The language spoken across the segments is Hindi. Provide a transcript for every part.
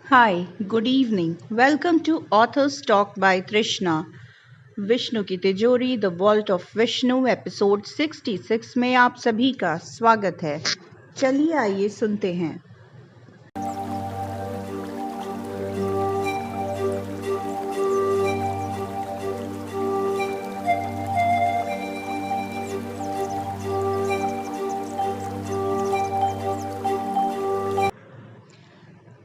Hi, good evening. Welcome to Authors Talk by Trishna. Vishnu की तिजोरी the vault of Vishnu episode 66 में आप सभी का स्वागत है। चलिए आइए सुनते हैं।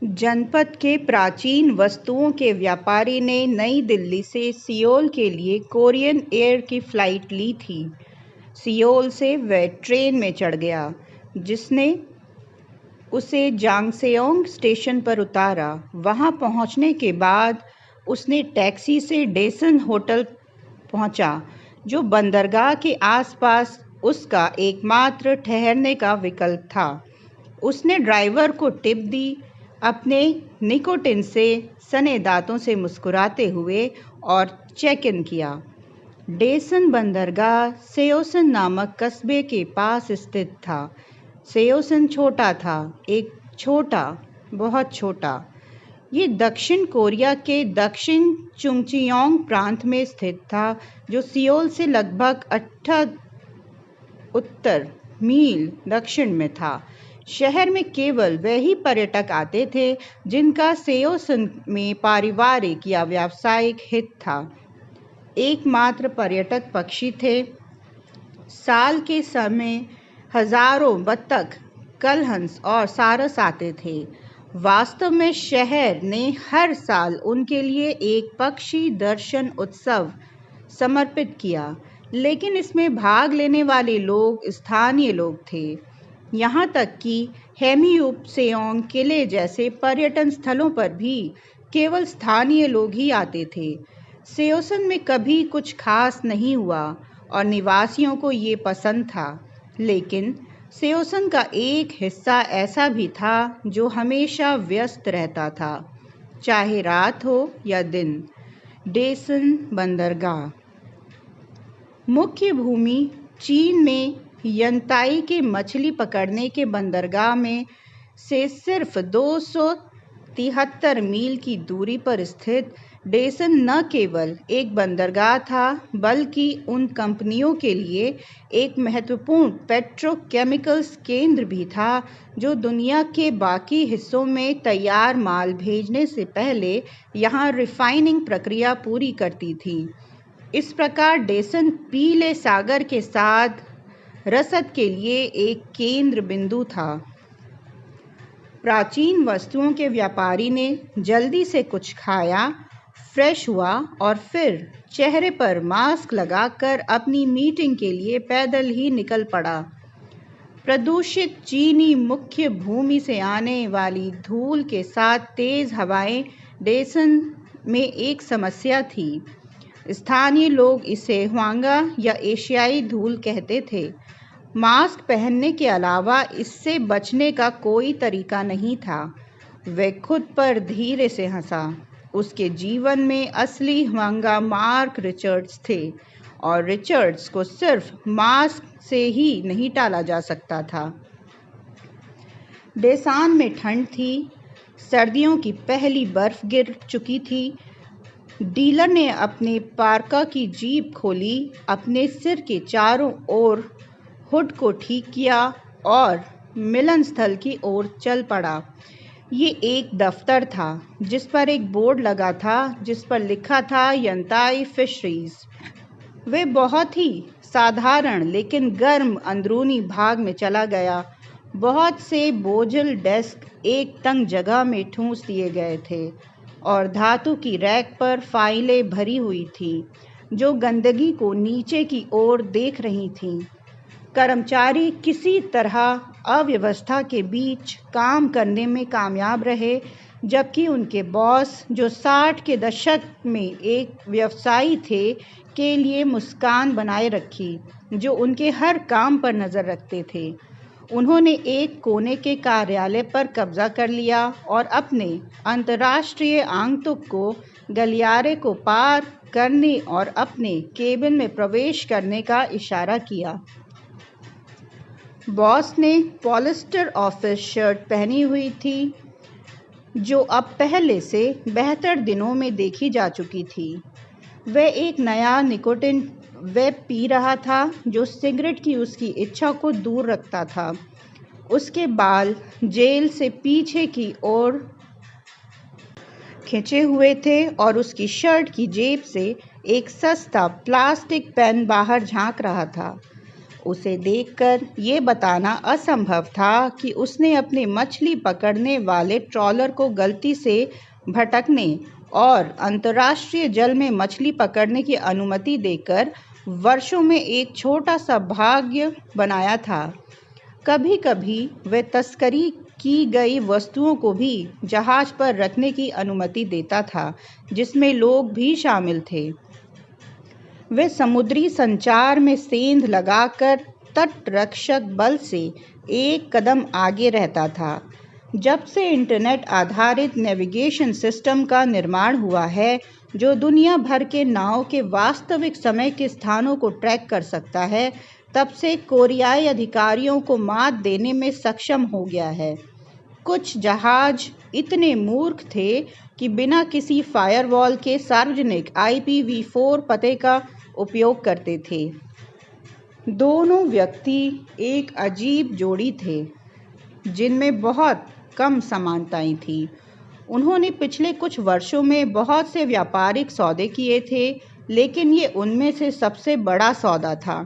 जनपद के प्राचीन वस्तुओं के व्यापारी ने नई दिल्ली से सियोल के लिए कोरियन एयर की फ्लाइट ली थी। सियोल से वह ट्रेन में चढ़ गया जिसने उसे जांगसेओंग स्टेशन पर उतारा। वहां पहुंचने के बाद उसने टैक्सी से डेसन होटल पहुंचा, जो बंदरगाह के आसपास उसका एकमात्र ठहरने का विकल्प था। उसने ड्राइवर को टिप दी, अपने निकोटिन से सने दांतों से मुस्कुराते हुए, और चेक इन किया। डेसन बंदरगाह सेओसन नामक कस्बे के पास स्थित था। सेओसन छोटा था, एक छोटा, बहुत छोटा। ये दक्षिण कोरिया के दक्षिण चुंगचियोंग प्रांत में स्थित था, जो सियोल से लगभग 78 मील दक्षिण में था। शहर में केवल वही पर्यटक आते थे जिनका सेओसन में पारिवारिक या व्यावसायिक हित था। एकमात्र पर्यटक पक्षी थे। साल के समय हजारों बत्तख, कलहंस और सारस आते थे। वास्तव में शहर ने हर साल उनके लिए एक पक्षी दर्शन उत्सव समर्पित किया, लेकिन इसमें भाग लेने वाले लोग स्थानीय लोग थे। यहाँ तक कि हेमियुपसेओंग किले जैसे पर्यटन स्थलों पर भी केवल स्थानीय लोग ही आते थे। सेओसन में कभी कुछ खास नहीं हुआ और निवासियों को ये पसंद था, लेकिन सेओसन का एक हिस्सा ऐसा भी था जो हमेशा व्यस्त रहता था, चाहे रात हो या दिन। डेसन बंदरगाह मुख्य भूमि चीन में यंताई के मछली पकड़ने के बंदरगाह में से सिर्फ 273 मील की दूरी पर स्थित डेसन न केवल एक बंदरगाह था, बल्कि उन कंपनियों के लिए एक महत्वपूर्ण पेट्रोकेमिकल्स केंद्र भी था जो दुनिया के बाकी हिस्सों में तैयार माल भेजने से पहले यहाँ रिफाइनिंग प्रक्रिया पूरी करती थी। इस प्रकार डेसन पीले सागर के साथ रसद के लिए एक केंद्र बिंदु था। प्राचीन वस्तुओं के व्यापारी ने जल्दी से कुछ खाया, फ्रेश हुआ और फिर चेहरे पर मास्क लगाकर अपनी मीटिंग के लिए पैदल ही निकल पड़ा। प्रदूषित चीनी मुख्य भूमि से आने वाली धूल के साथ तेज हवाएं डेसन में एक समस्या थी। स्थानीय लोग इसे ह्वांगा या एशियाई धूल कहते थे। मास्क पहनने के अलावा इससे बचने का कोई तरीका नहीं था। वह खुद पर धीरे से हंसा। उसके जीवन में असली ह्वांगा मार्क रिचर्ड्स थे, और रिचर्ड्स को सिर्फ मास्क से ही नहीं टाला जा सकता था। डेसान में ठंड थी। सर्दियों की पहली बर्फ गिर चुकी थी। डीलर ने अपने पार्का की जीप खोली, अपने सिर के चारों ओर हुड को ठीक किया और मिलन स्थल की ओर चल पड़ा। ये एक दफ्तर था जिस पर एक बोर्ड लगा था जिस पर लिखा था यंताई फिशरीज। वे बहुत ही साधारण लेकिन गर्म अंदरूनी भाग में चला गया। बहुत से बोझल डेस्क एक तंग जगह में ठूंस दिए गए थे और धातु की रैक पर फाइलें भरी हुई थीं जो गंदगी को नीचे की ओर देख रही थीं। कर्मचारी किसी तरह अव्यवस्था के बीच काम करने में कामयाब रहे, जबकि उनके बॉस, जो 60 के दशक में एक व्यवसायी थे, के लिए मुस्कान बनाए रखी, जो उनके हर काम पर नज़र रखते थे। उन्होंने एक कोने के कार्यालय पर कब्जा कर लिया और अपने अंतर्राष्ट्रीय आगंतुक को गलियारे को पार करने और अपने केबिन में प्रवेश करने का इशारा किया। बॉस ने पॉलिस्टर ऑफिस शर्ट पहनी हुई थी, जो अब पहले से बेहतर दिनों में देखी जा चुकी थी। वह एक नया निकोटिन वेब पी रहा था जो सिगरेट की उसकी इच्छा को दूर रखता था। उसके बाल जेल से पीछे की ओर खिंचे हुए थे और उसकी शर्ट की जेब से एक सस्ता प्लास्टिक पेन बाहर झांक रहा था। उसे देखकर ये बताना असंभव था कि उसने अपने मछली पकड़ने वाले ट्रॉलर को गलती से भटकने और अंतर्राष्ट्रीय जल में मछली पकड़ने की अनुमति देकर वर्षों में एक छोटा सा भाग्य बनाया था। कभी कभी वह तस्करी की गई वस्तुओं को भी जहाज पर रखने की अनुमति देता था, जिसमें लोग भी शामिल थे। वह समुद्री संचार में सेंध लगाकर तटरक्षक बल से एक कदम आगे रहता था। जब से इंटरनेट आधारित नेविगेशन सिस्टम का निर्माण हुआ है जो दुनिया भर के नाव के वास्तविक समय के स्थानों को ट्रैक कर सकता है, तब से कोरियाई अधिकारियों को मात देने में सक्षम हो गया है। कुछ जहाज इतने मूर्ख थे कि बिना किसी फायरवॉल के सार्वजनिक IPv4 पते का उपयोग करते थे। दोनों व्यक्ति एक अजीब जोड़ी थे जिनमें बहुत कम समानताएं थीं। उन्होंने पिछले कुछ वर्षों में बहुत से व्यापारिक सौदे किए थे, लेकिन ये उनमें से सबसे बड़ा सौदा था।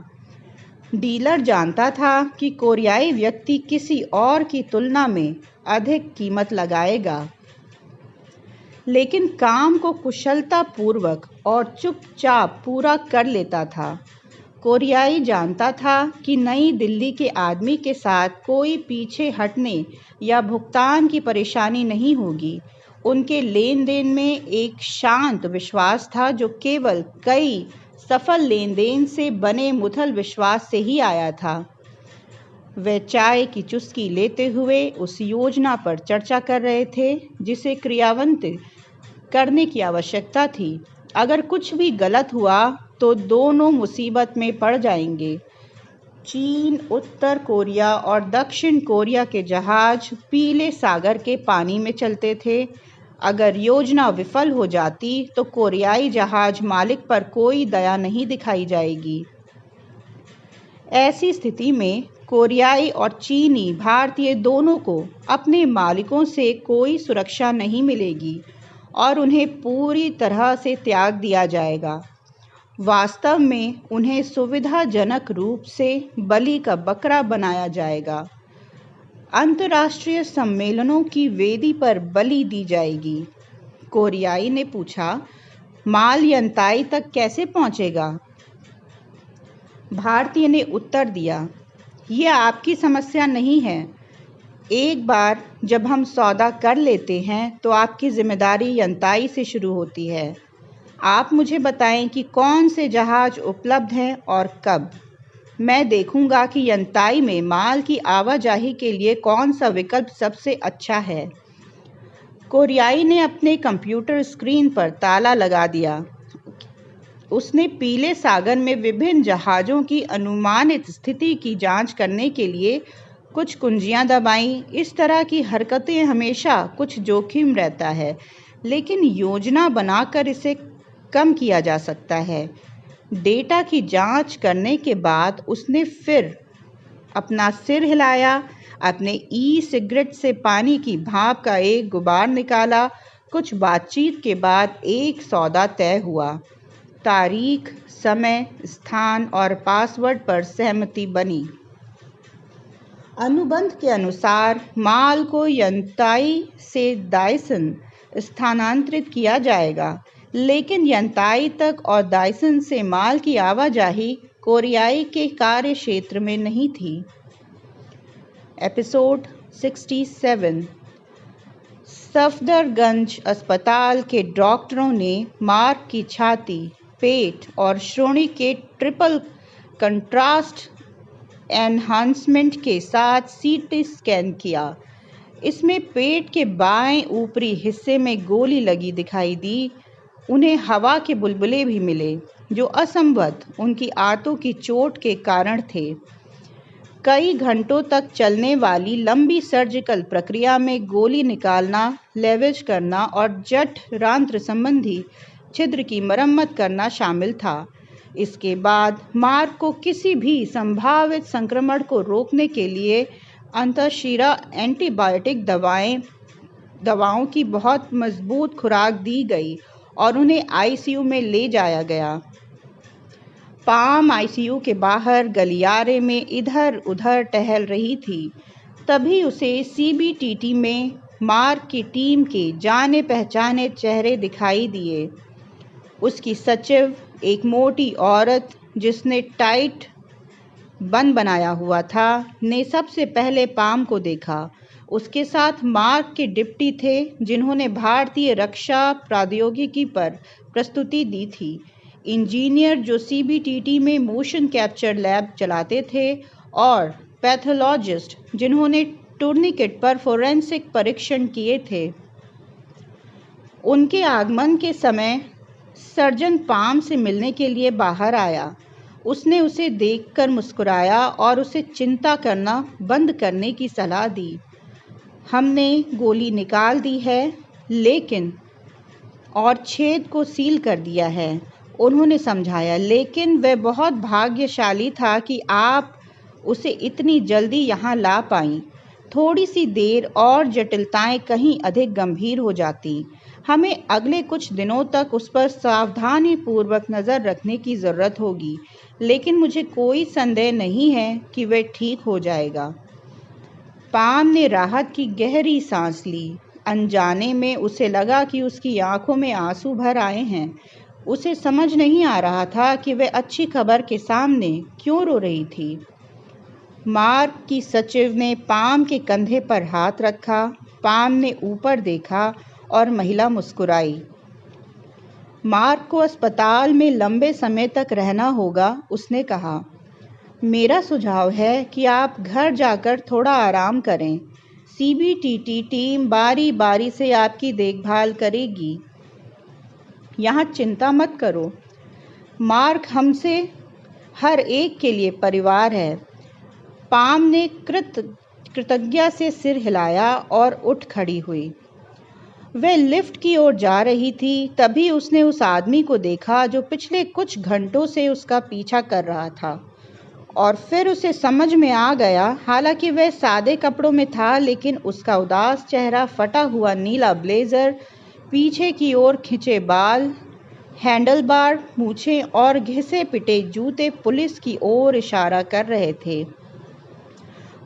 डीलर जानता था कि कोरियाई व्यक्ति किसी और की तुलना में अधिक कीमत लगाएगा, लेकिन काम को कुशलतापूर्वक और चुपचाप पूरा कर लेता था। कोरियाई जानता था कि नई दिल्ली के आदमी के साथ कोई पीछे हटने या भुगतान की परेशानी नहीं होगी। उनके लेन देन में एक शांत विश्वास था जो केवल कई सफल लेन देन से बने मुथल विश्वास से ही आया था। वे चाय की चुस्की लेते हुए उस योजना पर चर्चा कर रहे थे जिसे क्रियान्वित करने की आवश्यकता थी। अगर कुछ भी गलत हुआ तो दोनों मुसीबत में पड़ जाएंगे। चीन, उत्तर कोरिया और दक्षिण कोरिया के जहाज पीले सागर के पानी में चलते थे। अगर योजना विफल हो जाती तो कोरियाई जहाज मालिक पर कोई दया नहीं दिखाई जाएगी। ऐसी स्थिति में कोरियाई और चीनी भारतीय दोनों को अपने मालिकों से कोई सुरक्षा नहीं मिलेगी और उन्हें पूरी तरह से त्याग दिया जाएगा। वास्तव में उन्हें सुविधाजनक रूप से बलि का बकरा बनाया जाएगा। अंतर्राष्ट्रीय सम्मेलनों की वेदी पर बलि दी जाएगी। कोरियाई ने पूछा, माल यंताई तक कैसे पहुंचेगा? भारतीय ने उत्तर दिया, यह आपकी समस्या नहीं है। एक बार जब हम सौदा कर लेते हैं तो आपकी जिम्मेदारी यंताई से शुरू होती है। आप मुझे बताएं कि कौन से जहाज उपलब्ध हैं और कब। मैं देखूंगा कि यंताई में माल की आवाजाही के लिए कौन सा विकल्प सबसे अच्छा है। कोरियाई ने अपने कंप्यूटर स्क्रीन पर ताला लगा दिया। उसने पीले सागर में विभिन्न जहाज़ों की अनुमानित स्थिति की जांच करने के लिए कुछ कुंजियां दबाईं। इस तरह की हरकतें हमेशा कुछ जोखिम रहता है, लेकिन योजना बनाकर इसे कम किया जा सकता है। डेटा की जांच करने के बाद उसने फिर अपना सिर हिलाया, अपने सिगरेट से पानी की भाप का एक गुबार निकाला। कुछ बातचीत के बाद एक सौदा तय हुआ। तारीख, समय, स्थान और पासवर्ड पर सहमति बनी। अनुबंध के अनुसार माल को यंताई से दायसन स्थानांतरित किया जाएगा, लेकिन यंताई तक और दायसन से माल की आवाजाही कोरियाई के कार्य क्षेत्र में नहीं थी। एपिसोड 67। सफदरगंज अस्पताल के डॉक्टरों ने मार्क की छाती, पेट और श्रोणि के ट्रिपल कंट्रास्ट एनहांसमेंट के साथ सीटी स्कैन किया। इसमें पेट के बाएं ऊपरी हिस्से में गोली लगी दिखाई दी। उन्हें हवा के बुलबुले भी मिले जो असंभवतः उनकी आंतों की चोट के कारण थे। कई घंटों तक चलने वाली लंबी सर्जिकल प्रक्रिया में गोली निकालना, लेवेज करना और जठरांत्र संबंधी छिद्र की मरम्मत करना शामिल था। इसके बाद मार्क को किसी भी संभावित संक्रमण को रोकने के लिए अंतःशिरा एंटीबायोटिक दवाओं की बहुत मजबूत खुराक दी गई और उन्हें आईसीयू में ले जाया गया। पाम आईसीयू के बाहर गलियारे में इधर उधर टहल रही थी। तभी उसे सीबीटीटी में मार्क की टीम के जाने पहचाने चेहरे दिखाई दिए। उसकी सचिव, एक मोटी औरत जिसने टाइट बन बनाया हुआ था, ने सबसे पहले पाम को देखा। उसके साथ मार्क के डिप्टी थे, जिन्होंने भारतीय रक्षा प्रौद्योगिकी पर प्रस्तुति दी थी, इंजीनियर जो सीबीटीटी में मोशन कैप्चर लैब चलाते थे, और पैथोलॉजिस्ट जिन्होंने टूर्निकेट पर फोरेंसिक परीक्षण किए थे। उनके आगमन के समय सर्जन पाम से मिलने के लिए बाहर आया। उसने उसे देखकर मुस्कुराया और उसे चिंता करना बंद करने की सलाह दी। हमने गोली निकाल दी है, लेकिन और छेद को सील कर दिया है, उन्होंने समझाया। लेकिन वह बहुत भाग्यशाली था कि आप उसे इतनी जल्दी यहाँ ला पाईं। थोड़ी सी देर और जटिलताएं कहीं अधिक गंभीर हो जाती। हमें अगले कुछ दिनों तक उस पर सावधानीपूर्वक नज़र रखने की ज़रूरत होगी, लेकिन मुझे कोई संदेह नहीं है कि वह ठीक हो जाएगा। पाम ने राहत की गहरी सांस ली। अनजाने में उसे लगा कि उसकी आंखों में आंसू भर आए हैं। उसे समझ नहीं आ रहा था कि वह अच्छी खबर के सामने क्यों रो रही थी। मार्क की सचिव ने पाम के कंधे पर हाथ रखा। पाम ने ऊपर देखा और महिला मुस्कुराई। मार्क को अस्पताल में लंबे समय तक रहना होगा, उसने कहा। मेरा सुझाव है कि आप घर जाकर थोड़ा आराम करें। सीबीटीटी टीम बारी बारी से आपकी देखभाल करेगी। यहाँ चिंता मत करो। मार्क हमसे हर एक के लिए परिवार है। पाम ने कृतज्ञता से सिर हिलाया और उठ खड़ी हुई। वह लिफ्ट की ओर जा रही थी, तभी उसने उस आदमी को देखा जो पिछले कुछ घंटों से उसका पीछा कर रहा था, और फिर उसे समझ में आ गया। हालांकि वह सादे कपड़ों में था, लेकिन उसका उदास चेहरा, फटा हुआ नीला ब्लेजर, पीछे की ओर खिंचे बाल, हैंडलबार मूछें और घिसे पिटे जूते पुलिस की ओर इशारा कर रहे थे।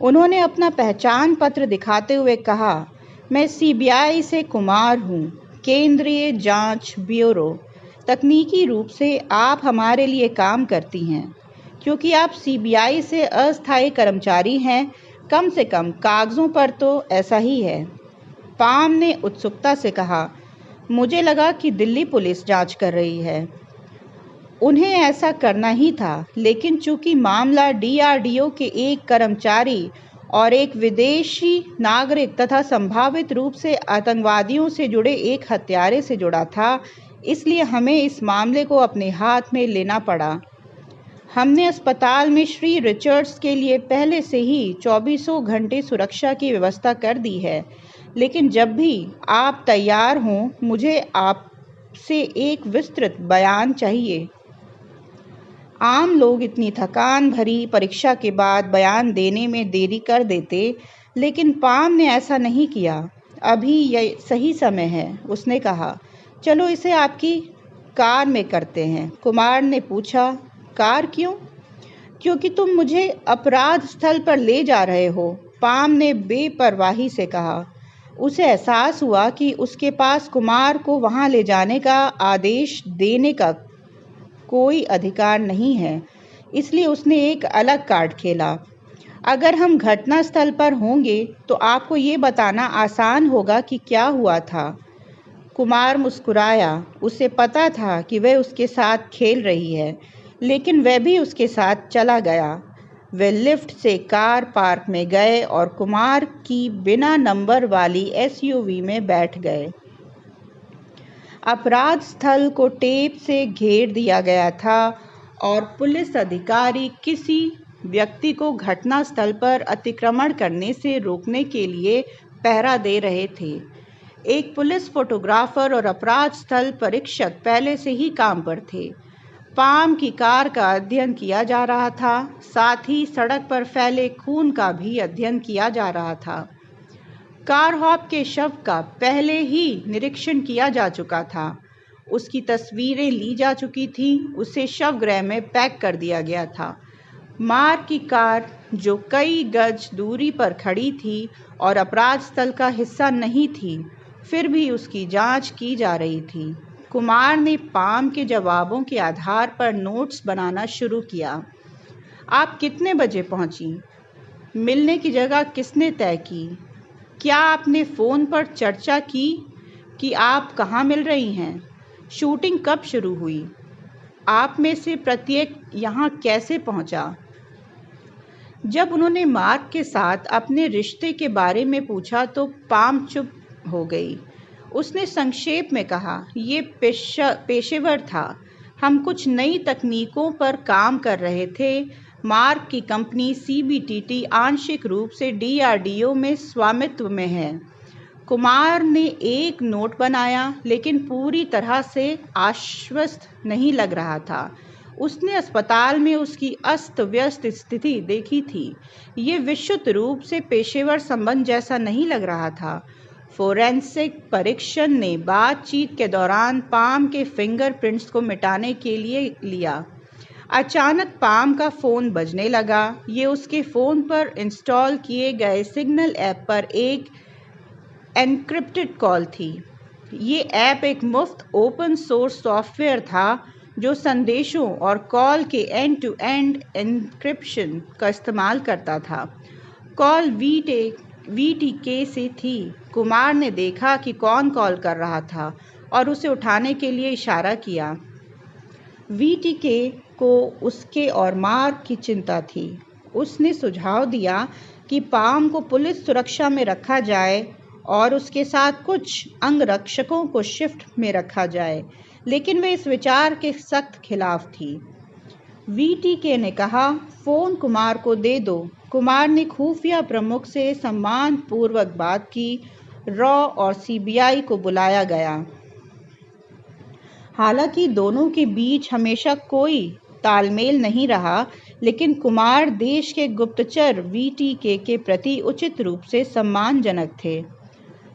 उन्होंने अपना पहचान पत्र दिखाते हुए कहा, मैं सीबीआई से कुमार हूँ, केंद्रीय जांच ब्यूरो। तकनीकी रूप से आप हमारे लिए काम करती हैं, क्योंकि आप सीबीआई से अस्थायी कर्मचारी हैं। कम से कम कागज़ों पर तो ऐसा ही है। पाम ने उत्सुकता से कहा, मुझे लगा कि दिल्ली पुलिस जांच कर रही है। उन्हें ऐसा करना ही था, लेकिन चूंकि मामला डीआरडीओ के एक कर्मचारी और एक विदेशी नागरिक तथा संभावित रूप से आतंकवादियों से जुड़े एक हत्यारे से जुड़ा था, इसलिए हमें इस मामले को अपने हाथ में लेना पड़ा। हमने अस्पताल में श्री रिचर्ड्स के लिए पहले से ही 24 घंटे सुरक्षा की व्यवस्था कर दी है, लेकिन जब भी आप तैयार हों, मुझे आपसे एक विस्तृत बयान चाहिए। आम लोग इतनी थकान भरी परीक्षा के बाद बयान देने में देरी कर देते, लेकिन पाम ने ऐसा नहीं किया। अभी यह सही समय है, उसने कहा। चलो इसे आपकी कार में करते हैं। कुमार ने पूछा, कार क्यों? क्योंकि तुम मुझे अपराध स्थल पर ले जा रहे हो, पाम ने बेपरवाही से कहा। उसे एहसास हुआ कि उसके पास कुमार को वहां ले जाने का आदेश देने का कोई अधिकार नहीं है, इसलिए उसने एक अलग कार्ड खेला। अगर हम घटनास्थल पर होंगे तो आपको ये बताना आसान होगा कि क्या हुआ था। कुमार मुस्कुराया। उसे पता था कि वह उसके साथ खेल रही है, लेकिन वह भी उसके साथ चला गया। वे लिफ्ट से कार पार्क में गए और कुमार की बिना नंबर वाली एसयूवी में बैठ गए। अपराध स्थल को टेप से घेर दिया गया था और पुलिस अधिकारी किसी व्यक्ति को घटनास्थल पर अतिक्रमण करने से रोकने के लिए पहरा दे रहे थे। एक पुलिस फोटोग्राफर और अपराध स्थल परीक्षक पहले से ही काम पर थे। पाम की कार का अध्ययन किया जा रहा था, साथ ही सड़क पर फैले खून का भी अध्ययन किया जा रहा था। कारहॉफ के शव का पहले ही निरीक्षण किया जा चुका था। उसकी तस्वीरें ली जा चुकी थी, उसे शवगृह में पैक कर दिया गया था। मार्क की कार, जो कई गज दूरी पर खड़ी थी और अपराध स्थल का हिस्सा नहीं थी, फिर भी उसकी जांच की जा रही थी। कुमार ने पाम के जवाबों के आधार पर नोट्स बनाना शुरू किया। आप कितने बजे पहुंची? मिलने की जगह किसने तय की? क्या आपने फ़ोन पर चर्चा की कि आप कहाँ मिल रही हैं? शूटिंग कब शुरू हुई? आप में से प्रत्येक यहाँ कैसे पहुंचा? जब उन्होंने मार्क के साथ अपने रिश्ते के बारे में पूछा तो पाम चुप हो गई। उसने संक्षेप में कहा, ये पेशेवर था। हम कुछ नई तकनीकों पर काम कर रहे थे। मार्क की कंपनी CBTT आंशिक रूप से DRDO में स्वामित्व में है। कुमार ने एक नोट बनाया, लेकिन पूरी तरह से आश्वस्त नहीं लग रहा था। उसने अस्पताल में उसकी अस्त व्यस्त स्थिति देखी थी। ये विशुद्ध रूप से पेशेवर संबंध जैसा नहीं लग रहा था। फोरेंसिक परीक्षण ने बातचीत के दौरान पाम के फिंगरप्रिंट्स को मिटाने के लिए लिया। अचानक पाम का फ़ोन बजने लगा। ये उसके फ़ोन पर इंस्टॉल किए गए सिग्नल ऐप पर एक एन्क्रिप्टेड कॉल थी। ये ऐप एक मुफ्त ओपन सोर्स सॉफ्टवेयर था जो संदेशों और कॉल के एंड टू एंड एन्क्रिप्शन का इस्तेमाल करता था। कॉल VTK से थी। कुमार ने देखा कि कौन कॉल कर रहा था और उसे उठाने के लिए इशारा किया। VTK को उसके और मार्क की चिंता थी। उसने सुझाव दिया कि पाम को पुलिस सुरक्षा में रखा जाए और उसके साथ कुछ अंगरक्षकों को शिफ्ट में रखा जाए, लेकिन वे इस विचार के सख्त खिलाफ थी। VTK ने कहा, फ़ोन कुमार को दे दो। कुमार ने खुफिया प्रमुख से सम्मानपूर्वक बात की। रॉ और CBI को बुलाया गया। हालांकि दोनों के बीच हमेशा कोई तालमेल नहीं रहा, लेकिन कुमार देश के गुप्तचर VTK के प्रति उचित रूप से सम्मानजनक थे।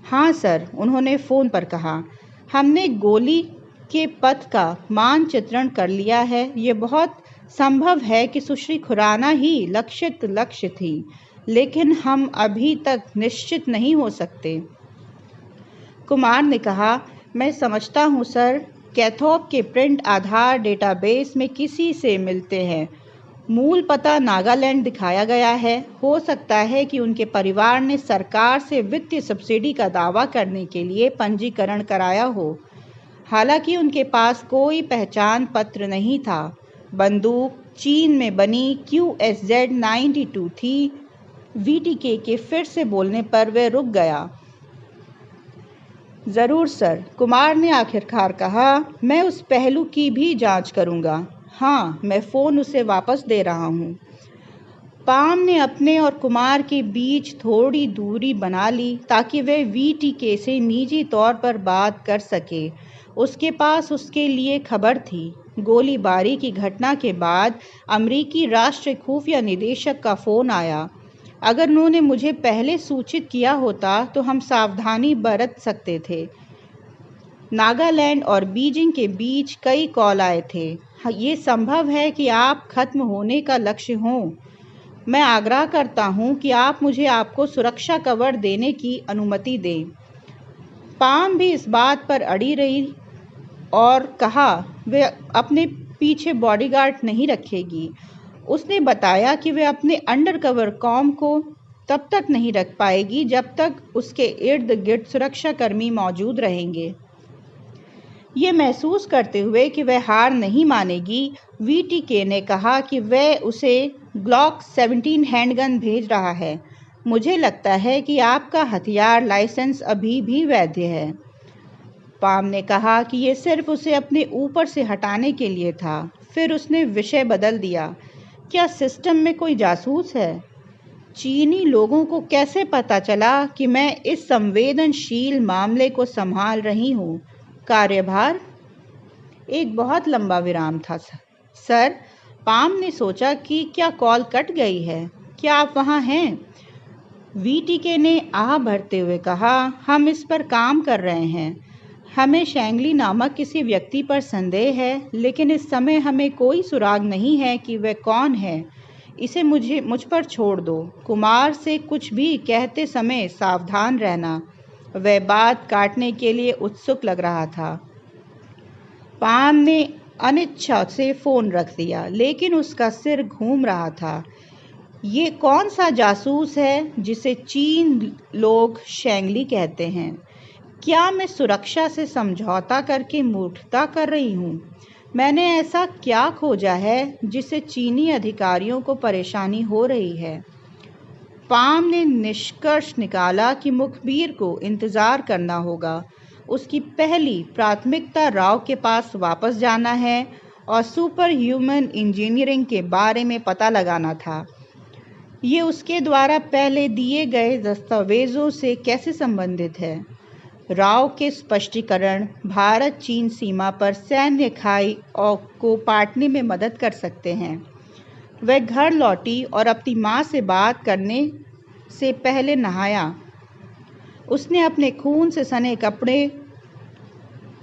हाँ सर, उन्होंने फ़ोन पर कहा, हमने गोली के पथ का मानचित्रण कर लिया है। ये बहुत संभव है कि सुश्री खुराना ही लक्षित लक्ष्य थी, लेकिन हम अभी तक निश्चित नहीं हो सकते। कुमार ने कहा, मैं समझता हूँ सर। कैथोप के प्रिंट आधार डेटाबेस में किसी से मिलते हैं। मूल पता नागालैंड दिखाया गया है। हो सकता है कि उनके परिवार ने सरकार से वित्तीय सब्सिडी का दावा करने के लिए पंजीकरण कराया हो। हालांकि उनके पास कोई पहचान पत्र नहीं था। बंदूक चीन में बनी QSZ 92 थी। VTK के फिर से बोलने पर वह रुक गया। ज़रूर सर, कुमार ने आखिरकार कहा, मैं उस पहलू की भी जांच करूंगा। हाँ, मैं फ़ोन उसे वापस दे रहा हूँ। पाम ने अपने और कुमार के बीच थोड़ी दूरी बना ली ताकि वह VTK से निजी तौर पर बात कर सके। उसके पास उसके लिए खबर थी। गोलीबारी की घटना के बाद अमेरिकी राष्ट्रीय खुफिया निदेशक का फ़ोन आया। अगर उन्होंने मुझे पहले सूचित किया होता तो हम सावधानी बरत सकते थे। नागालैंड और बीजिंग के बीच कई कॉल आए थे। ये संभव है कि आप खत्म होने का लक्ष्य हों। मैं आग्रह करता हूं कि आप मुझे आपको सुरक्षा कवर देने की अनुमति दें। पाम भी इस बात पर अड़ी रही और कहा, वह अपने पीछे बॉडीगार्ड नहीं रखेगी। उसने बताया कि वह अपने अंडरकवर कॉम को तब तक नहीं रख पाएगी जब तक उसके इर्द गिर्द सुरक्षाकर्मी मौजूद रहेंगे। ये महसूस करते हुए कि वह हार नहीं मानेगी, VTK ने कहा कि वह उसे ग्लॉक 17 हैंडगन भेज रहा है। मुझे लगता है कि आपका हथियार लाइसेंस अभी भी वैध है। पाम ने कहा कि यह सिर्फ उसे अपने ऊपर से हटाने के लिए था। फिर उसने विषय बदल दिया। क्या सिस्टम में कोई जासूस है? चीनी लोगों को कैसे पता चला कि मैं इस संवेदनशील मामले को संभाल रही हूँ? कार्यभार? एक बहुत लंबा विराम था। सर, पाम ने सोचा कि क्या कॉल कट गई है? क्या आप वहाँ हैं? वीटीके ने आह भरते हुए कहा, हम इस पर काम कर रहे हैं। हमें शेंगली नामक किसी व्यक्ति पर संदेह है, लेकिन इस समय हमें कोई सुराग नहीं है कि वह कौन है। इसे मुझ पर छोड़ दो। कुमार से कुछ भी कहते समय सावधान रहना। वह बात काटने के लिए उत्सुक लग रहा था। पाम ने अनिच्छा से फोन रख दिया, लेकिन उसका सिर घूम रहा था। ये कौन सा जासूस है जिसे चीन लोग शेंगली कहते हैं? क्या मैं सुरक्षा से समझौता करके मूर्खता कर रही हूँ? मैंने ऐसा क्या खोजा है जिससे चीनी अधिकारियों को परेशानी हो रही है? पाम ने निष्कर्ष निकाला कि मुखबिर को इंतज़ार करना होगा। उसकी पहली प्राथमिकता राव के पास वापस जाना है और सुपर ह्यूमन इंजीनियरिंग के बारे में पता लगाना था। ये उसके द्वारा पहले दिए गए दस्तावेजों से कैसे संबंधित है? राव के स्पष्टीकरण भारत चीन सीमा पर सैन्य खाई को पाटने में मदद कर सकते हैं। वह घर लौटी और अपनी माँ से बात करने से पहले नहाया। उसने अपने खून से सने कपड़े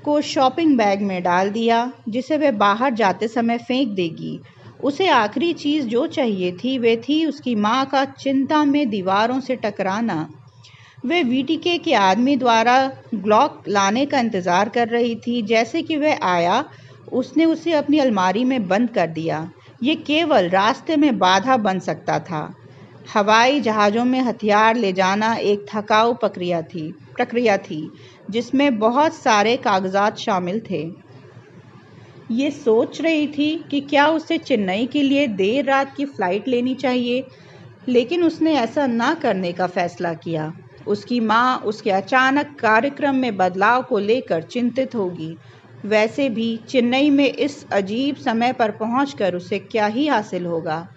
को शॉपिंग बैग में डाल दिया, जिसे वह बाहर जाते समय फेंक देगी। उसे आखिरी चीज़ जो चाहिए थी वह थी उसकी माँ का चिंता में दीवारों से टकराना। वह वीटीके के आदमी द्वारा ग्लॉक लाने का इंतज़ार कर रही थी। जैसे कि वह आया, उसने उसे अपनी अलमारी में बंद कर दिया। ये केवल रास्ते में बाधा बन सकता था। हवाई जहाज़ों में हथियार ले जाना एक थकाऊ प्रक्रिया थी जिसमें बहुत सारे कागजात शामिल थे। ये सोच रही थी कि क्या उसे चेन्नई के लिए देर रात की फ़्लाइट लेनी चाहिए, लेकिन उसने ऐसा ना करने का फैसला किया। उसकी माँ उसके अचानक कार्यक्रम में बदलाव को लेकर चिंतित होगी। वैसे भी चेन्नई में इस अजीब समय पर पहुंचकर उसे क्या ही हासिल होगा।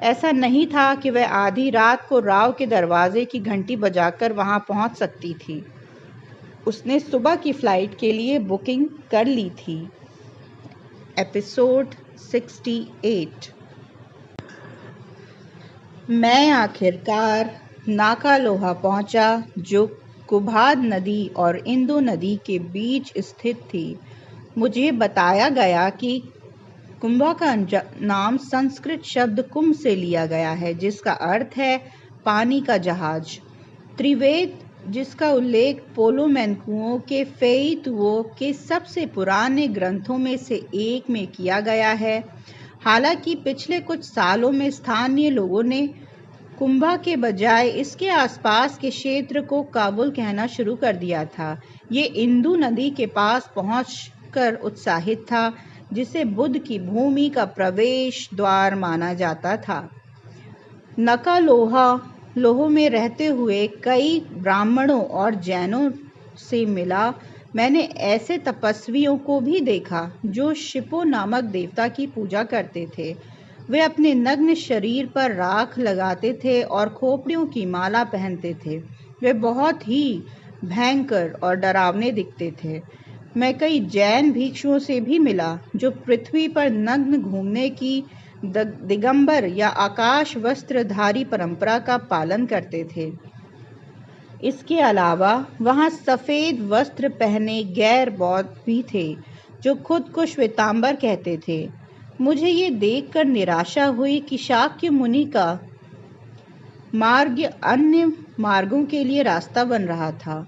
ऐसा नहीं था कि वह आधी रात को राव के दरवाजे की घंटी बजाकर वहां पहुंच सकती थी। उसने सुबह की फ़्लाइट के लिए बुकिंग कर ली थी। एपिसोड 68। मैं आखिरकार नाकालोहा पहुंचा, जो कुभाद नदी और इंदु नदी के बीच स्थित थी। मुझे बताया गया कि कुंभा का नाम संस्कृत शब्द कुंभ से लिया गया है, जिसका अर्थ है पानी का जहाज। त्रिवेद, जिसका उल्लेख पोलो मेंकुओं के फेईतुओ के सबसे पुराने ग्रंथों में से एक में किया गया है। हालांकि पिछले कुछ सालों में स्थानीय लोगों ने कुंभा के बजाय इसके आसपास के क्षेत्र को काबुल कहना शुरू कर दिया था। ये इंदु नदी के पास पहुंचकर उत्साहित था, जिसे बुद्ध की भूमि का प्रवेश द्वार माना जाता था। नकालोह में रहते हुए कई ब्राह्मणों और जैनों से मिला। मैंने ऐसे तपस्वियों को भी देखा जो शिपो नामक देवता की पूजा करते थे। वे अपने नग्न शरीर पर राख लगाते थे और खोपड़ियों की माला पहनते थे। वे बहुत ही भयंकर और डरावने दिखते थे। मैं कई जैन भिक्षुओं से भी मिला जो पृथ्वी पर नग्न घूमने की दिगंबर या आकाश वस्त्रधारी परंपरा का पालन करते थे। इसके अलावा वहाँ सफ़ेद वस्त्र पहने गैर बौद्ध भी थे जो खुद को श्वेतांबर कहते थे। मुझे ये देखकर निराशा हुई कि शाक्य मुनि का मार्ग अन्य मार्गों के लिए रास्ता बन रहा था।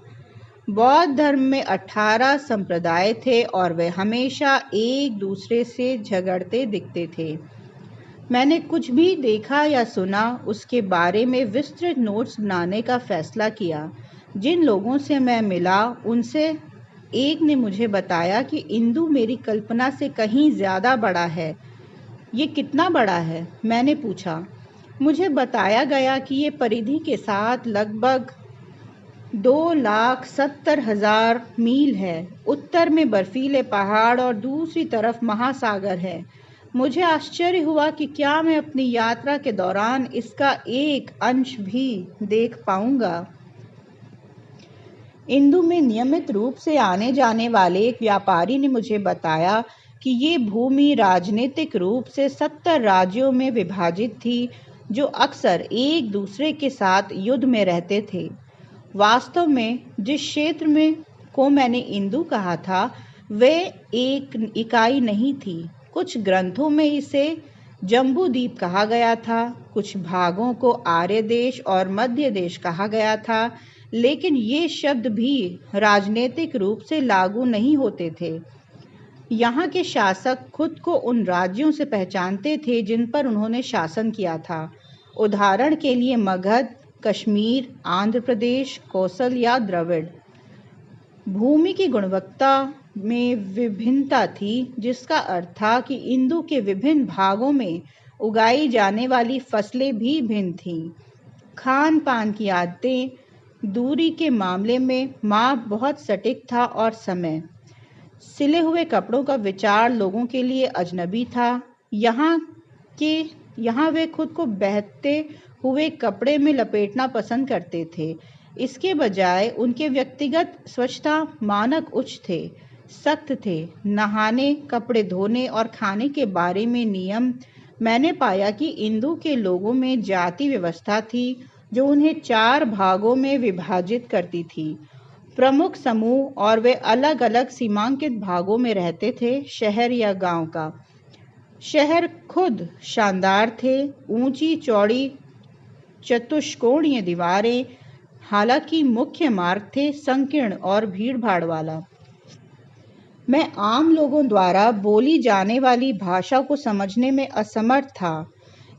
बौद्ध धर्म में 18 संप्रदाय थे और वे हमेशा एक दूसरे से झगड़ते दिखते थे। मैंने कुछ भी देखा या सुना, उसके बारे में विस्तृत नोट्स बनाने का फैसला किया। जिन लोगों से मैं मिला उनसे एक ने मुझे बताया कि इंदु मेरी कल्पना से कहीं ज़्यादा बड़ा है। ये कितना बड़ा है? मैंने पूछा। मुझे बताया गया कि ये परिधि के साथ लगभग 2,70,000 मील है। उत्तर में बर्फीले पहाड़ और दूसरी तरफ महासागर है। मुझे आश्चर्य हुआ कि क्या मैं अपनी यात्रा के दौरान इसका एक अंश भी देख पाऊंगा। इंदु में नियमित रूप से आने जाने वाले एक व्यापारी ने मुझे बताया कि ये भूमि राजनीतिक रूप से 70 राज्यों में विभाजित थी, जो अक्सर एक दूसरे के साथ युद्ध में रहते थे। वास्तव में जिस क्षेत्र में को मैंने इंदु कहा था, वे एक इकाई नहीं थी। कुछ ग्रंथों में इसे जम्बूद्वीप कहा गया था, कुछ भागों को आर्य देश और मध्य देश कहा गया था, लेकिन ये शब्द भी राजनीतिक रूप से लागू नहीं होते थे। यहाँ के शासक खुद को उन राज्यों से पहचानते थे जिन पर उन्होंने शासन किया था। उदाहरण के लिए मगध, कश्मीर, आंध्र प्रदेश, कौशल या द्रविड़। भूमि की गुणवत्ता में विभिन्नता थी, जिसका अर्थ था कि इंदु के विभिन्न भागों में उगाई जाने वाली फसलें भी भिन्न थीं। खान पान की आदतें, दूरी के मामले में माप बहुत सटीक था और समय। सिले हुए कपड़ों का विचार लोगों के लिए अजनबी था। यहाँ वे खुद को बहते हुए कपड़े में लपेटना पसंद करते थे। इसके बजाय उनके व्यक्तिगत स्वच्छता मानक उच्च थे, सख्त थे। नहाने, कपड़े धोने और खाने के बारे में नियम। मैंने पाया कि इंदु के लोगों में जाति व्यवस्था थी जो उन्हें 4 भागों में विभाजित करती थी। प्रमुख समूह, और वे अलग अलग सीमांकित भागों में रहते थे, शहर या गांव का। शहर खुद शानदार थे, ऊंची चौड़ी चतुष्कोणीय दीवारें। हालांकि मुख्य मार्ग थे संकीर्ण और भीड़ भाड़ वाला। मैं आम लोगों द्वारा बोली जाने वाली भाषा को समझने में असमर्थ था।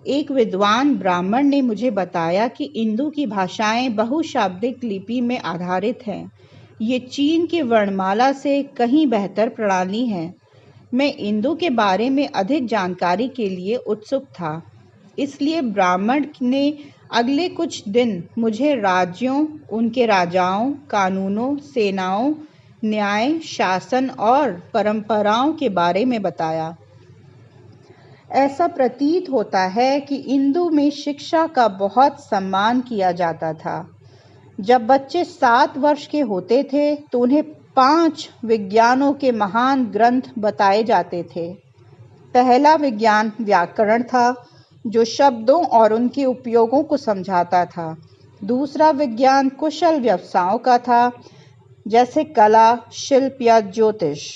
एक विद्वान ब्राह्मण ने मुझे बताया कि इंदु की भाषाएं बहुशाब्दिक लिपि में आधारित हैं। ये चीन के वर्णमाला से कहीं बेहतर प्रणाली है। मैं इंदु के बारे में अधिक जानकारी के लिए उत्सुक था, इसलिए ब्राह्मण ने अगले कुछ दिन मुझे राज्यों, उनके राजाओं, कानूनों, सेनाओं, न्याय, शासन और परंपराओं के बारे में बताया। ऐसा प्रतीत होता है कि इंदु में शिक्षा का बहुत सम्मान किया जाता था। जब बच्चे 7 वर्ष के होते थे तो उन्हें 5 विज्ञानों के महान ग्रंथ बताए जाते थे। पहला विज्ञान व्याकरण था, जो शब्दों और उनके उपयोगों को समझाता था। दूसरा विज्ञान कुशल व्यवसायों का था, जैसे कला, शिल्प या ज्योतिष।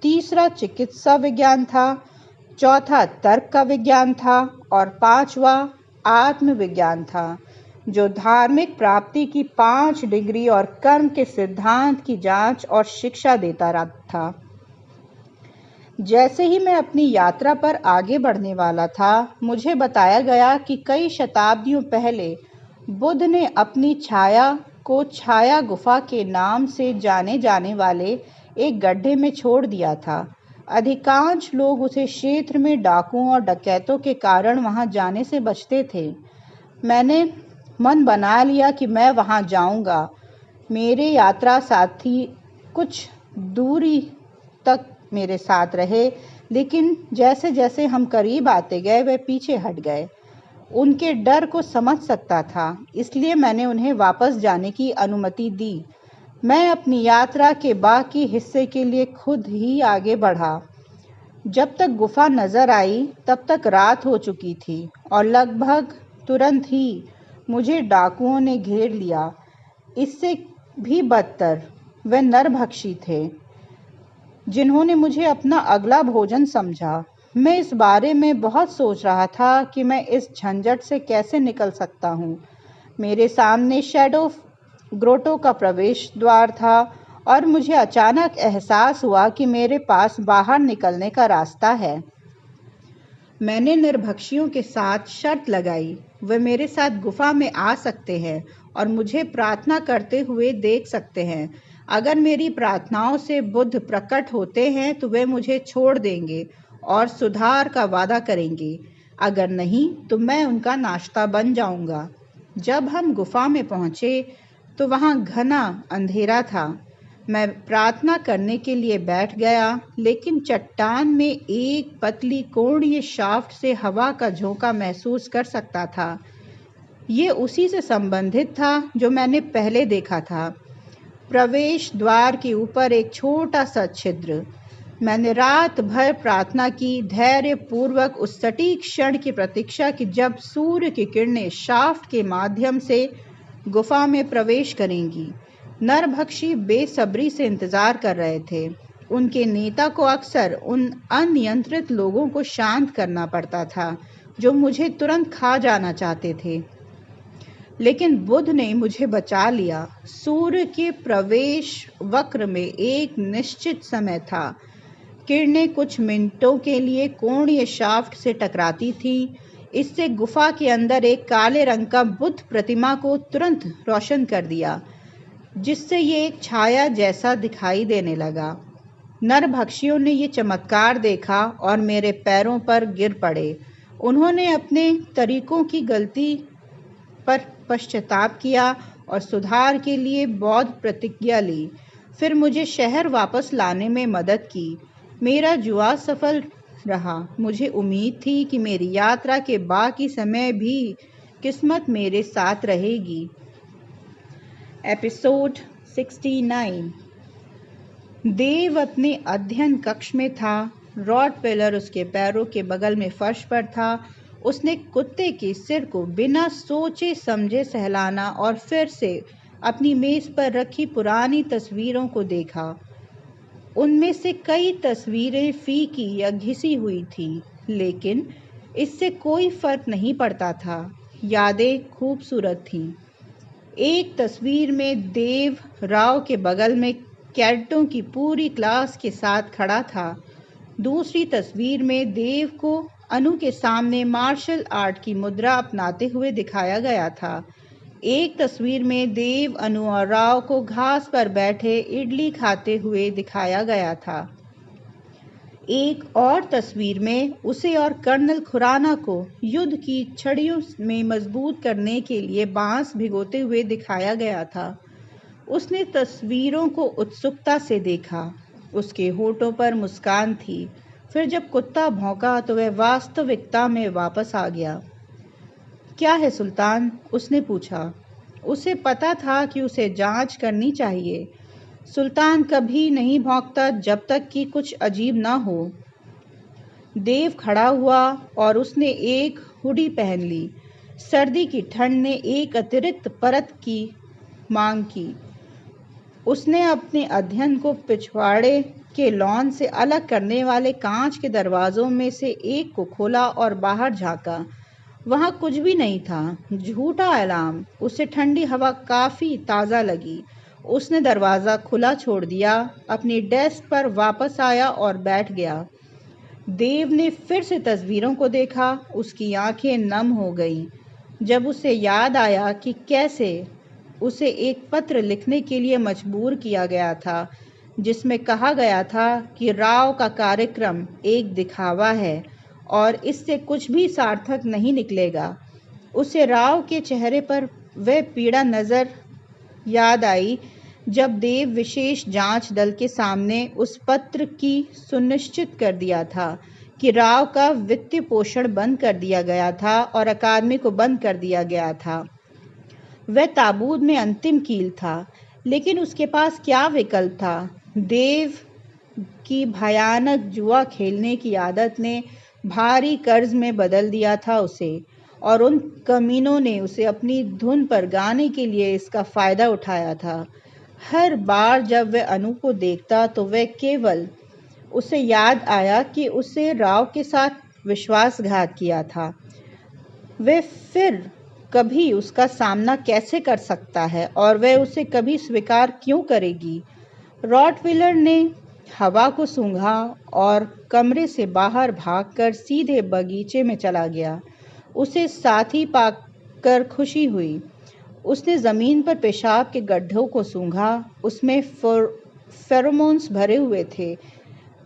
तीसरा चिकित्सा विज्ञान था। चौथा तर्क का विज्ञान था और 5वां आत्मविज्ञान था, जो धार्मिक प्राप्ति की 5 डिग्री और कर्म के सिद्धांत की जांच और शिक्षा देता था। जैसे ही मैं अपनी यात्रा पर आगे बढ़ने वाला था, मुझे बताया गया कि कई शताब्दियों पहले बुद्ध ने अपनी छाया को छाया गुफा के नाम से जाने जाने वाले एक गड्ढे में छोड़ दिया था। अधिकांश लोग उसे क्षेत्र में डाकुओं और डकैतों के कारण वहां जाने से बचते थे। मैंने मन बना लिया कि मैं वहां जाऊंगा। मेरे यात्रा साथी कुछ दूरी तक मेरे साथ रहे, लेकिन जैसे जैसे हम करीब आते गए वे पीछे हट गए। उनके डर को समझ सकता था, इसलिए मैंने उन्हें वापस जाने की अनुमति दी। मैं अपनी यात्रा के बाकी हिस्से के लिए खुद ही आगे बढ़ा। जब तक गुफा नजर आई तब तक रात हो चुकी थी और लगभग तुरंत ही मुझे डाकुओं ने घेर लिया। इससे भी बदतर वे नरभक्षी थे, जिन्होंने मुझे अपना अगला भोजन समझा। मैं इस बारे में बहुत सोच रहा था कि मैं इस झंझट से कैसे निकल सकता हूँ। मेरे सामने शैडो ग्रोटो का प्रवेश द्वार था और मुझे अचानक एहसास हुआ कि मेरे पास बाहर निकलने का रास्ता है। मैंने नरभक्षियों के साथ शर्त लगाई। वे मेरे साथ गुफा में आ सकते हैं और मुझे प्रार्थना करते हुए देख सकते हैं। अगर मेरी प्रार्थनाओं से बुद्ध प्रकट होते हैं तो वे मुझे छोड़ देंगे और सुधार का वादा करेंगे। अगर नहीं तो मैं उनका नाश्ता बन जाऊंगा। जब हम गुफा में पहुंचे तो वहां घना अंधेरा था। मैं प्रार्थना करने के लिए बैठ गया, लेकिन चट्टान में एक पतली कोणीय शाफ्ट से हवा का झोंका महसूस कर सकता था। ये उसी से संबंधित था जो मैंने पहले देखा था। प्रवेश द्वार के ऊपर एक छोटा सा छिद्र। मैंने रात भर प्रार्थना की, धैर्य पूर्वक उस सटीक क्षण की प्रतीक्षा की जब सूर्य की किरणें शाफ्ट के माध्यम से गुफा में प्रवेश करेंगी। नरभक्षी बेसब्री से इंतजार कर रहे थे। उनके नेता को अक्सर उन अनियंत्रित लोगों को शांत करना पड़ता था जो मुझे तुरंत खा जाना चाहते थे, लेकिन बुध ने मुझे बचा लिया। सूर्य के प्रवेश वक्र में एक निश्चित समय था। किरणें कुछ मिनटों के लिए कोणीय शाफ्ट से टकराती थी। इससे गुफा के अंदर एक काले रंग का बुद्ध प्रतिमा को तुरंत रोशन कर दिया, जिससे ये एक छाया जैसा दिखाई देने लगा। नरभक्षियों ने ये चमत्कार देखा और मेरे पैरों पर गिर पड़े। उन्होंने अपने तरीकों की गलती पर पश्चाताप किया और सुधार के लिए बौद्ध प्रतिज्ञा ली। फिर मुझे शहर वापस लाने में मदद की। मेरा जुआ सफल रहा। मुझे उम्मीद थी कि मेरी यात्रा के बाकी समय भी किस्मत मेरे साथ रहेगी। एपिसोड 69। देव अपने अध्ययन कक्ष में था। रॉटवेलर उसके पैरों के बगल में फर्श पर था। उसने कुत्ते के सिर को बिना सोचे समझे सहलाना और फिर से अपनी मेज पर रखी पुरानी तस्वीरों को देखा। उनमें से कई तस्वीरें फीकी या घिसी हुई थीं, लेकिन इससे कोई फर्क नहीं पड़ता था। यादें खूबसूरत थीं। एक तस्वीर में देव राव के बगल में कैडेटों की पूरी क्लास के साथ खड़ा था। दूसरी तस्वीर में देव को अनु के सामने मार्शल आर्ट की मुद्रा अपनाते हुए दिखाया गया था। एक तस्वीर में देव, अनु और राव को घास पर बैठे इडली खाते हुए दिखाया गया था। एक और तस्वीर में उसे और कर्नल खुराना को युद्ध की छड़ियों में मजबूत करने के लिए बांस भिगोते हुए दिखाया गया था। उसने तस्वीरों को उत्सुकता से देखा। उसके होठों पर मुस्कान थी। फिर जब कुत्ता भौंका तो वह वास्तविकता में वापस आ गया। क्या है सुल्तान? उसने पूछा। उसे पता था कि उसे जांच करनी चाहिए। सुल्तान कभी नहीं भौंकता जब तक कि कुछ अजीब ना हो। देव खड़ा हुआ और उसने एक हुडी पहन ली। सर्दी की ठंड ने एक अतिरिक्त परत की मांग की। उसने अपने अध्ययन को पिछवाड़े के लॉन से अलग करने वाले कांच के दरवाजों में से एक को खोला और बाहर झांका। वहां कुछ भी नहीं था। झूठा अलार्म। उसे ठंडी हवा काफी ताज़ा लगी। उसने दरवाज़ा खुला छोड़ दिया, अपनी डेस्क पर वापस आया और बैठ गया। देव ने फिर से तस्वीरों को देखा। उसकी आंखें नम हो गईं जब उसे याद आया कि कैसे उसे एक पत्र लिखने के लिए मजबूर किया गया था, जिसमें कहा गया था कि राव का कार्यक्रम एक दिखावा है और इससे कुछ भी सार्थक नहीं निकलेगा। उसे राव के चेहरे पर वह पीड़ा नजर याद आई जब देव विशेष जांच दल के सामने उस पत्र की सुनिश्चित कर दिया था कि राव का वित्तीय पोषण बंद कर दिया गया था और अकादमी को बंद कर दिया गया था। वह ताबूत में अंतिम कील था, लेकिन उसके पास क्या विकल्प था? देव की भयानक जुआ खेलने की आदत ने भारी कर्ज में बदल दिया था उसे, और उन कमीनों ने उसे अपनी धुन पर गाने के लिए इसका फायदा उठाया था। हर बार जब वह अनु को देखता तो वह केवल उसे याद आया कि उसे राव के साथ विश्वासघात किया था। वह फिर कभी उसका सामना कैसे कर सकता है और वह उसे कभी स्वीकार क्यों करेगी? रॉटविलर ने हवा को सूंघा और कमरे से बाहर भागकर सीधे बगीचे में चला गया। उसे साथी पाकर खुशी हुई। उसने ज़मीन पर पेशाब के गड्ढों को सूंघा। उसमें फेरोमोन्स भरे हुए थे,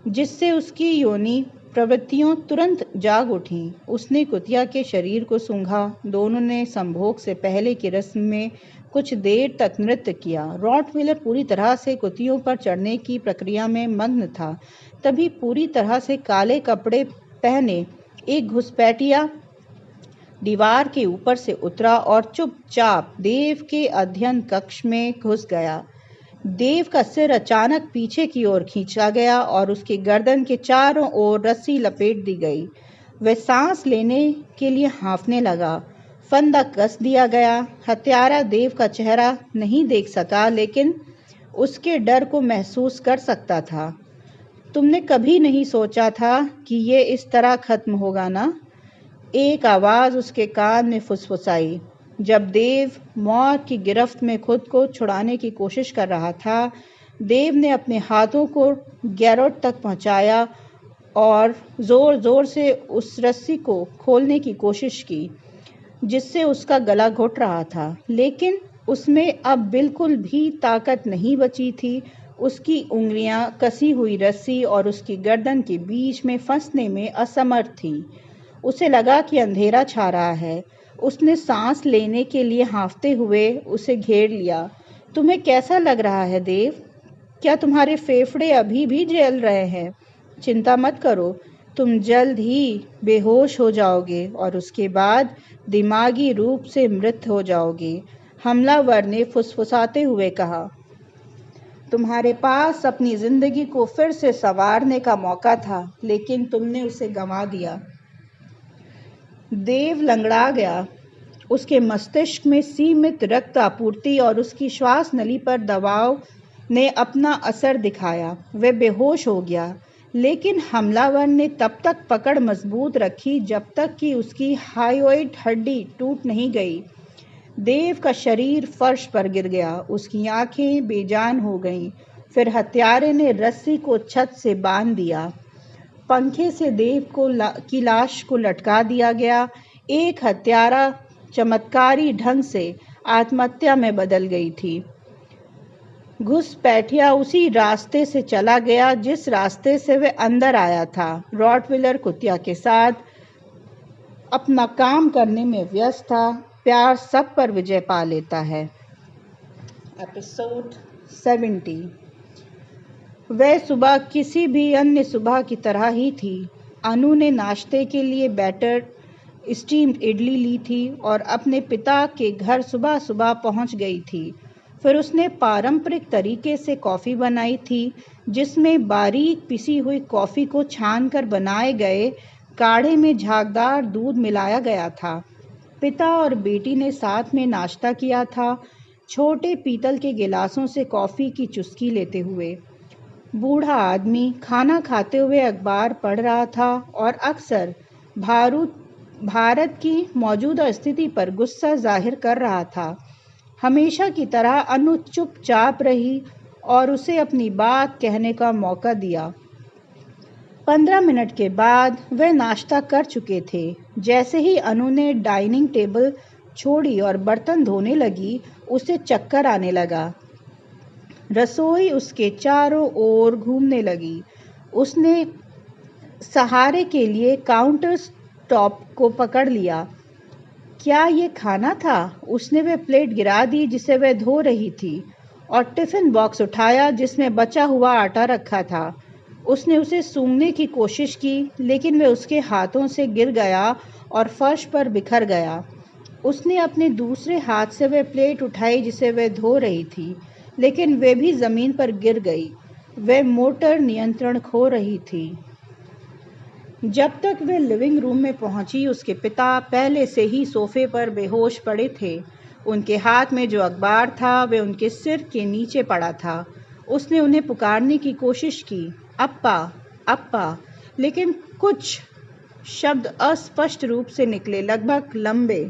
जिससे उसकी योनि प्रवृत्तियों तुरंत जाग उठीं। उसने कुतिया के शरीर को सूंघा। दोनों ने संभोग से पहले की रस्म में कुछ देर तक नृत्य किया। रॉटवीलर पूरी तरह से कुत्तियों पर चढ़ने की प्रक्रिया में मग्न था। तभी पूरी तरह से काले कपड़े पहने एक घुसपैठिया दीवार के ऊपर से उतरा और चुपचाप देव के अध्ययन कक्ष में घुस गया। देव का सिर अचानक पीछे की ओर खींचा गया और उसकी गर्दन के चारों ओर रस्सी लपेट दी गई। वह सांस लेने के लिए हाँफने लगा। फंदा कस दिया गया। हत्यारा देव का चेहरा नहीं देख सका, लेकिन उसके डर को महसूस कर सकता था। तुमने कभी नहीं सोचा था कि ये इस तरह खत्म होगा ना? एक आवाज़ उसके कान में फुसफुसाई। जब देव मौत की गिरफ्त में खुद को छुड़ाने की कोशिश कर रहा था, देव ने अपने हाथों को गैरोट तक पहुंचाया और ज़ोर-ज़ोर से उस रस्सी को खोलने की कोशिश की जिससे उसका गला घुट रहा था, लेकिन उसमें अब बिल्कुल भी ताकत नहीं बची थी। उसकी उंगलियां कसी हुई रस्सी और उसकी गर्दन के बीच में फंसने में असमर्थ थी। उसे लगा कि अंधेरा छा रहा है। उसने सांस लेने के लिए हाँफते हुए उसे घेर लिया। तुम्हें कैसा लग रहा है देव? क्या तुम्हारे फेफड़े अभी भी जल रहे हैं? चिंता मत करो, तुम जल्द ही बेहोश हो जाओगे और उसके बाद दिमागी रूप से मृत हो जाओगे, हमलावर ने फुसफुसाते हुए कहा। तुम्हारे पास अपनी जिंदगी को फिर से संवारने का मौका था, लेकिन तुमने उसे गंवा दिया। देव लंगड़ा गया। उसके मस्तिष्क में सीमित रक्त आपूर्ति और उसकी श्वास नली पर दबाव ने अपना असर दिखाया। वह बेहोश हो गया, लेकिन हमलावर ने तब तक पकड़ मजबूत रखी जब तक कि उसकी हायोइड हड्डी टूट नहीं गई। देव का शरीर फर्श पर गिर गया। उसकी आंखें बेजान हो गईं। फिर हत्यारे ने रस्सी को छत से बांध दिया। पंखे से देव की लाश को लटका दिया गया। एक हत्यारा चमत्कारी ढंग से आत्महत्या में बदल गई थी। घुसपैठिया उसी रास्ते से चला गया जिस रास्ते से वह अंदर आया था। रॉटवीलर कुत्तिया के साथ अपना काम करने में व्यस्त था। प्यार सब पर विजय पा लेता है। एपिसोड 70। वह सुबह किसी भी अन्य सुबह की तरह ही थी। अनु ने नाश्ते के लिए बैटर स्टीम्ड इडली ली थी और अपने पिता के घर सुबह सुबह पहुंच गई थी। फिर उसने पारंपरिक तरीके से कॉफ़ी बनाई थी, जिसमें बारीक पिसी हुई कॉफ़ी को छानकर बनाए गए काढ़े में झागदार दूध मिलाया गया था। पिता और बेटी ने साथ में नाश्ता किया था, छोटे पीतल के गिलासों से कॉफ़ी की चुस्की लेते हुए। बूढ़ा आदमी खाना खाते हुए अखबार पढ़ रहा था और अक्सर भारत की मौजूदा स्थिति पर गुस्सा जाहिर कर रहा था। हमेशा की तरह अनु चुपचाप रही और उसे अपनी बात कहने का मौका दिया। 15 मिनट के बाद वह नाश्ता कर चुके थे। जैसे ही अनु ने डाइनिंग टेबल छोड़ी और बर्तन धोने लगी, उसे चक्कर आने लगा। रसोई उसके चारों ओर घूमने लगी। उसने सहारे के लिए काउंटर टॉप को पकड़ लिया। क्या ये खाना था? उसने वह प्लेट गिरा दी जिसे वह धो रही थी और टिफ़िन बॉक्स उठाया जिसमें बचा हुआ आटा रखा था। उसने उसे सूंघने की कोशिश की, लेकिन वह उसके हाथों से गिर गया और फर्श पर बिखर गया। उसने अपने दूसरे हाथ से वह प्लेट उठाई जिसे वह धो रही थी, लेकिन वह भी ज़मीन पर गिर गई। वह मोटर नियंत्रण खो रही थी। जब तक वह लिविंग रूम में पहुंची, उसके पिता पहले से ही सोफे पर बेहोश पड़े थे। उनके हाथ में जो अखबार था वह उनके सिर के नीचे पड़ा था। उसने उन्हें पुकारने की कोशिश की, अप्पा, अप्पा, लेकिन कुछ शब्द अस्पष्ट रूप से निकले, लगभग लंबे।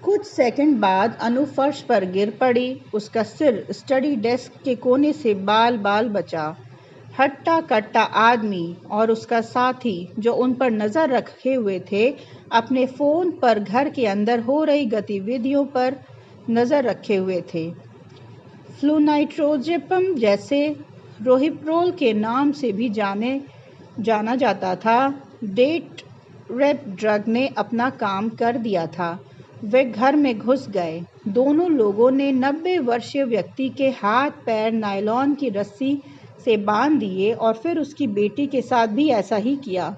कुछ सेकंड बाद अनु फर्श पर गिर पड़ी। उसका सिर स्टडी डेस्क के कोने से बाल बाल बचा। हट्टा कट्टा आदमी और उसका साथी, जो उन पर नज़र रखे हुए थे, अपने फ़ोन पर घर के अंदर हो रही गतिविधियों पर नज़र रखे हुए थे। फ्लूनाइट्रोजेपम, जैसे रोहिप्रोल के नाम से भी जाना जाता था, डेट रेप ड्रग ने अपना काम कर दिया था। वे घर में घुस गए। दोनों लोगों ने 90 वर्षीय व्यक्ति के हाथ पैर नायलॉन की रस्सी से बांध दिए और फिर उसकी बेटी के साथ भी ऐसा ही किया।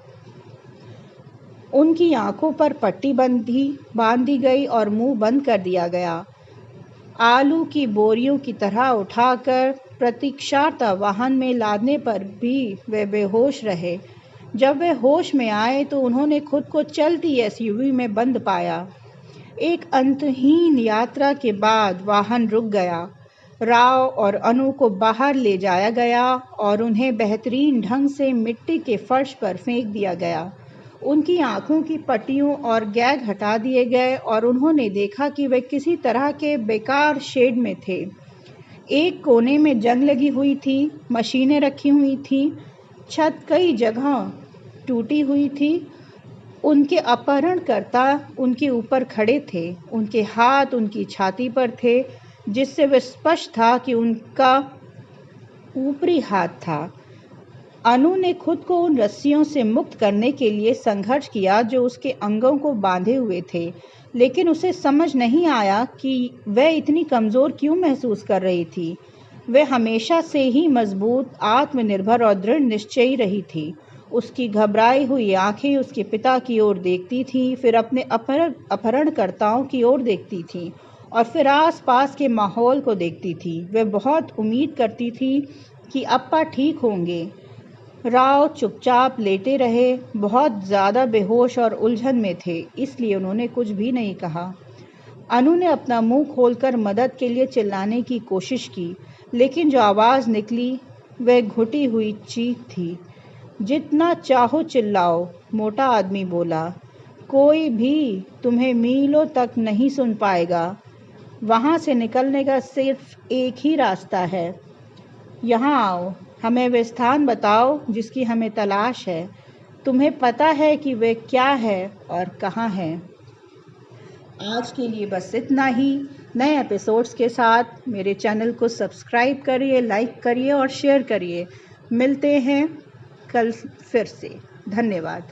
उनकी आंखों पर पट्टी बांध दी गई और मुंह बंद कर दिया गया। आलू की बोरियों की तरह उठाकर प्रतीक्षार्थ वाहन में लादने पर भी वे बेहोश रहे। जब वे होश में आए तो उन्होंने खुद को चलती एसयूवी में बंद पाया। एक अंतहीन यात्रा के बाद वाहन रुक गया। राव और अनु को बाहर ले जाया गया और उन्हें बेहतरीन ढंग से मिट्टी के फर्श पर फेंक दिया गया। उनकी आंखों की पट्टियों और गैग हटा दिए गए और उन्होंने देखा कि वे किसी तरह के बेकार शेड में थे। एक कोने में जंग लगी हुई थी, मशीनें रखी हुई थीं, छत कई जगह टूटी हुई थी। उनके अपहरणकर्ता उनके ऊपर खड़े थे। उनके हाथ उनकी छाती पर थे, जिससे वह स्पष्ट था कि उनका ऊपरी हाथ था। अनु ने खुद को उन रस्सियों से मुक्त करने के लिए संघर्ष किया जो उसके अंगों को बांधे हुए थे, लेकिन उसे समझ नहीं आया कि वह इतनी कमज़ोर क्यों महसूस कर रही थी। वह हमेशा से ही मजबूत, आत्मनिर्भर और दृढ़ निश्चयी रही थी। उसकी घबराई हुई आंखें उसके पिता की ओर देखती थीं, फिर अपने अपहरणकर्ताओं की ओर देखती थीं और फिर आसपास के माहौल को देखती थी। वह बहुत उम्मीद करती थी कि अप्पा ठीक होंगे। राव चुपचाप लेटे रहे, बहुत ज़्यादा बेहोश और उलझन में थे, इसलिए उन्होंने कुछ भी नहीं कहा। अनु ने अपना मुंह खोलकर मदद के लिए चिल्लाने की कोशिश की, लेकिन जो आवाज़ निकली वह घुटी हुई चीख थी। जितना चाहो चिल्लाओ, मोटा आदमी बोला। कोई भी तुम्हें मीलों तक नहीं सुन पाएगा। वहाँ से निकलने का सिर्फ एक ही रास्ता है। यहाँ आओ, हमें वे स्थान बताओ जिसकी हमें तलाश है। तुम्हें पता है कि वे क्या है और कहाँ है। आज के लिए बस इतना ही। नए एपिसोड्स के साथ मेरे चैनल को सब्सक्राइब करिए, लाइक करिए और शेयर करिए। मिलते हैं कल फिर से। धन्यवाद।